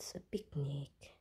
Sa picnic.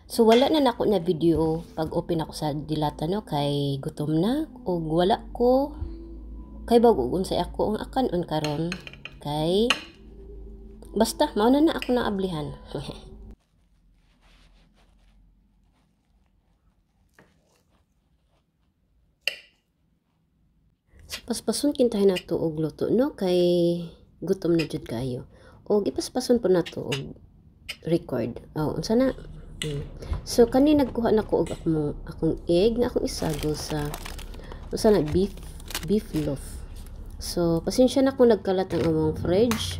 So wala na nako na video pag open ako sa dilata no kay gutom na o wala ko kay bago unsay ako ang akanon karon kay basta mao na ako na ablihan. So paspason kintahin nato og luto no kay gutom na jud kayo. Og ipaspason po nato og record. Unsa na? So kani nagkuha na ko og akong egg nga akong isagol sa unsa na beef loaf. So pasensya na kung nagkalat ang among fridge.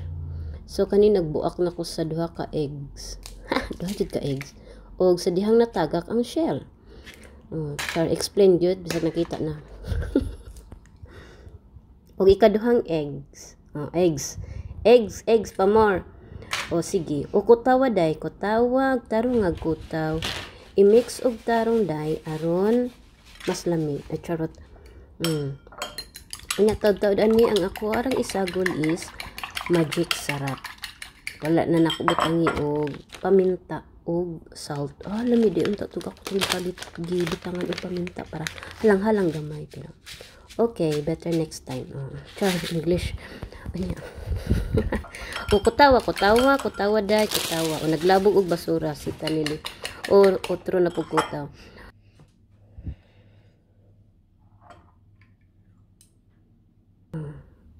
So kani nagbuak na ko sa duha ka eggs. Duha jud ka eggs. Og sa dihang natagak ang shell. Char explain jud bisag nakita na. Og ikaduhang eggs. Eggs pa more. O sige, o kutawa day, kutawag, tarong agkutaw. I-mix og tarong day, aron mas lami. Ay, charot. Tawd ani ang ako arang isagol is magic sarap. Wala na nakubutangi og paminta og salt. Lami di unta tugak ko gibitangan og paminta para halang-halang gamay pero. Okay, better next time. Charot English. O kutawa day, kutawa. O naglabog og basura si Tanili. O otro na pugkutaw.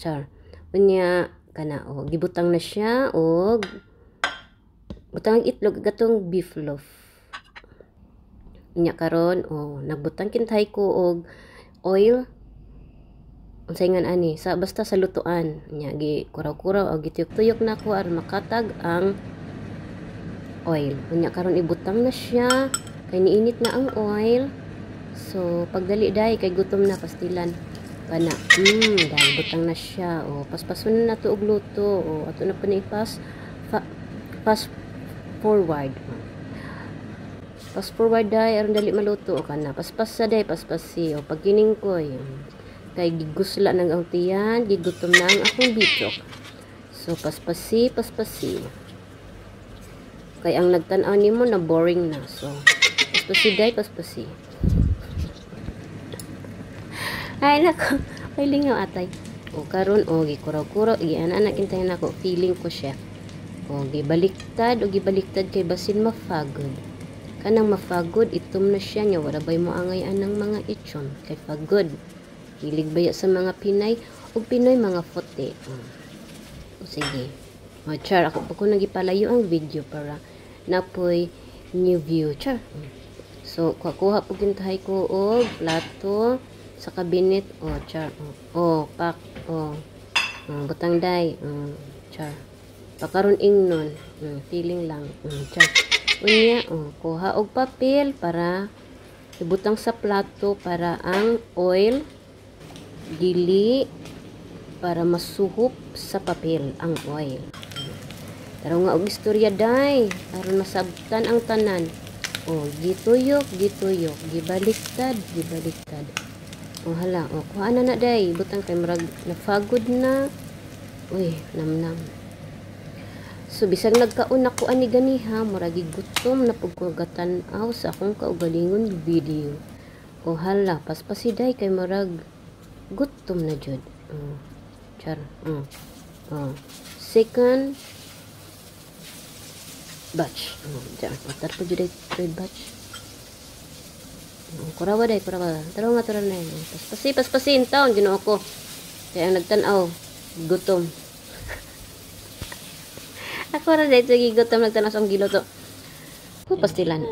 Char. Unya kana o gibutang na siya og butang itlog gatong beef loaf. Unya karon nagbutang kintay ko og oil. Unsay ngan ani sa basta sa lutuan nya gi kuraw-kuraw o gituyok-tuyok na ko aron makatag ang oil. Unya karon ibutang na siya kay niinit na ang oil. So pagdali day kay gutom na pastilan kana. Dahil butang na siya paspason na to og luto ato na pa ni fast forward. Fast forward day aron dali maluto kana. Paspas sa day paspasi pagkining ko kay gigusla ng ang tiyan, gigutom na ang akong bitok. So paspasi. Kay ang nagtan-aw nimo na boring na. So paspasi. Ay nako, kay lingaw atay. Karon gikuraw-kuraw, giana kintahin nako feeling ko chef. Gibaliktad kay basin mafagod. Kanang mafagod itom na siya nya wala bay mo angayan ng mga itson kay fagod. Hilig baya sa mga Pinay o Pinoy mga fote. Sige. Char, ako pa ko nagipalayo ang video para napoy new view. Char. So, kuha po kintahay ko og plato sa cabinet. Char. Pak. Butang day. Char. Pakaron ingnon. Feeling lang. Char. Unya, kuha og papel para ibutang sa plato para ang oil dili para masuhop sa papel ang oil. Taro nga og istorya day aron masabtan ang tanan. Gituyok, gibaliktad. Hala, kuha na day, butang kay murag nafagod na. Uy, namnam. So bisag nagkaon ako ani ganiha, murag gutom na pugkagatan sa akong kaugalingon video. Hala, paspasiday kay murag gutom na jud. Char. Second batch. Patar po jud third batch. Kurawa day. Taro nga na. Paspasi taon Ginoo ko. Kaya ang nagtan-aw gutom. Ako ra day gutom nagtan-aw sa giluto. Pastilan.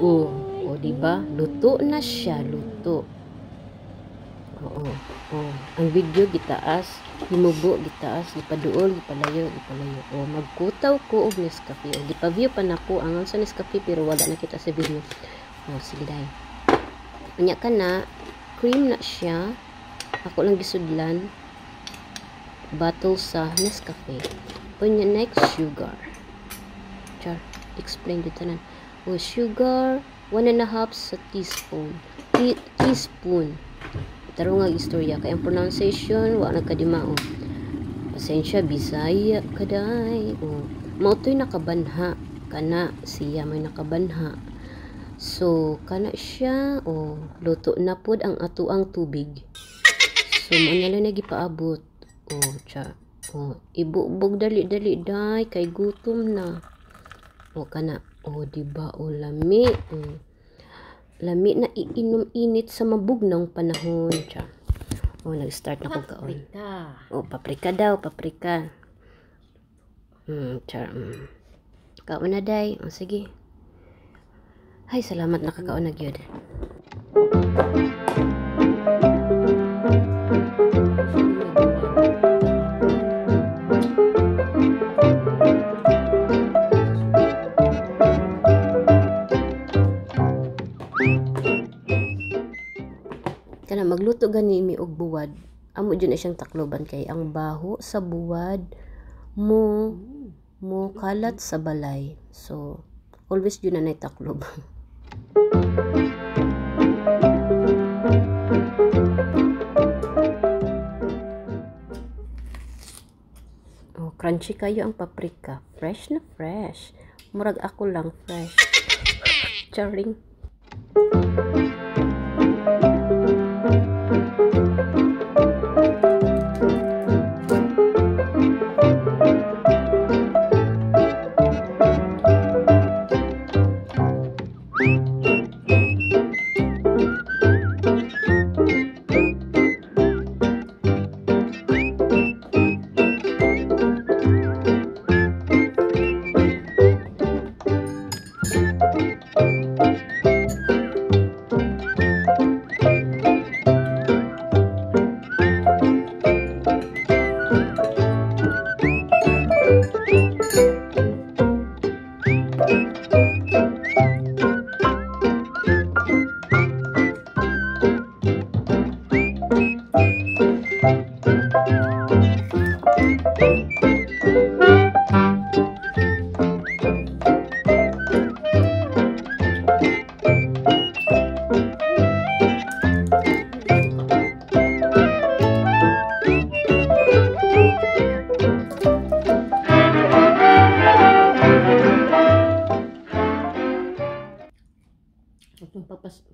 Diba? Luto na siya, luto. Ang video gitaas, himubo gitaas, gipaduol, gipalayo. Magkutaw ko og Nescafe. Gipa-view pa nako ang sa Nescafe pero wala na kita sa video. Sige day. Unya ka na, cream na siya. Ako lang gisudlan. Bottle sa Nescafe. Unya next sugar. Char, explain dito tanan. Sugar 1.5 sa teaspoon. Teaspoon. Taro nga istorya kay ang pronunciation wa nagkadimao. Pasensya Bisaya kaday. Mao toy nakabanha kana siya may nakabanha. So kana siya luto na pud ang atuang tubig. So mo na lang gipaabot. Ibubog dali day kay gutom na. Kana diba lami. Lami na iinom init sa mabugnang panahon. Nag-start na kong kaon. Paprika daw, paprika. Kaon na day. Sige. Ay, salamat nakakaon na gyud. Kana magluto gani mi og buwad. Amo dyan na siyang takloban kay ang baho sa buwad mo kalat sa balay. So always yun na taklob. Crunchy kayo ang paprika. Fresh na fresh. Murag ako lang fresh. Charing.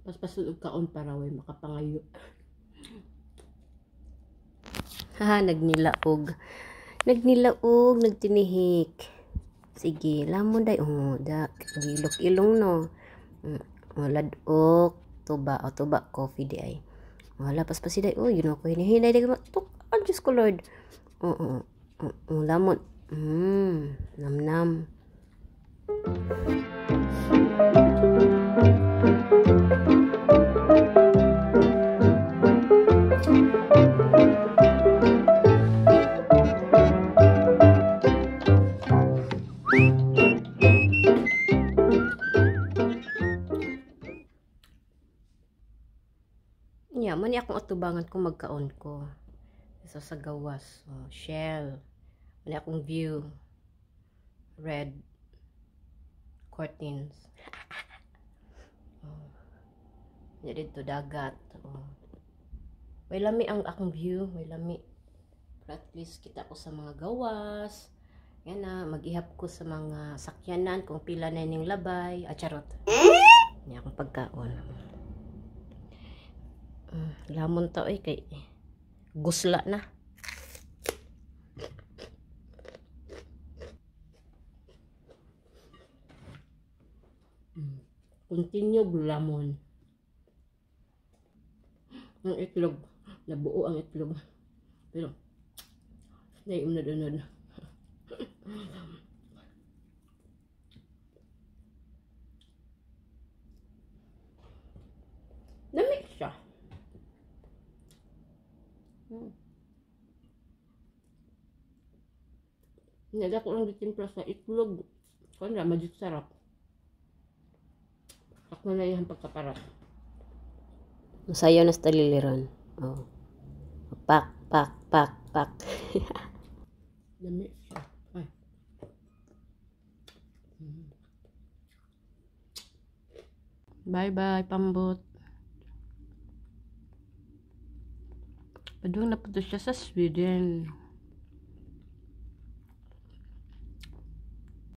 Paspasulog kaon para way makapangayo. Nagnilaog, nagtinihik. Sige, lamon day. Gilok ilong no. Ladok, tuba coffee di ay. Paspasi day. Yun ako hinihinay day matuk. Diyos ko Lord. Lamon. Nam. Mani akong atubangan kung magkaon ko. Sa gawas. Shell. Mani akong view. Red. Curtains. Dito dagat. May lami ang akong view. May lami. At least kita ko sa mga gawas. Yan na. Mag-ihap ko sa mga sakyanan. Kung pila na yung labay. Charot. Yan akong pagkaon. Lamon to kay gusla na. Continue lamon. Ang itlog, nabuo ang itlog. Pero naiunod-unod. Namik siya. Nada ko lang ditimpla sa itlog. Kaya majud sarap. Ako na yung pagkaparat. Masayaw na sa taliliran. Pak. Dami siya. Ay. Bye pambot. Padung na po siya sa Sweden.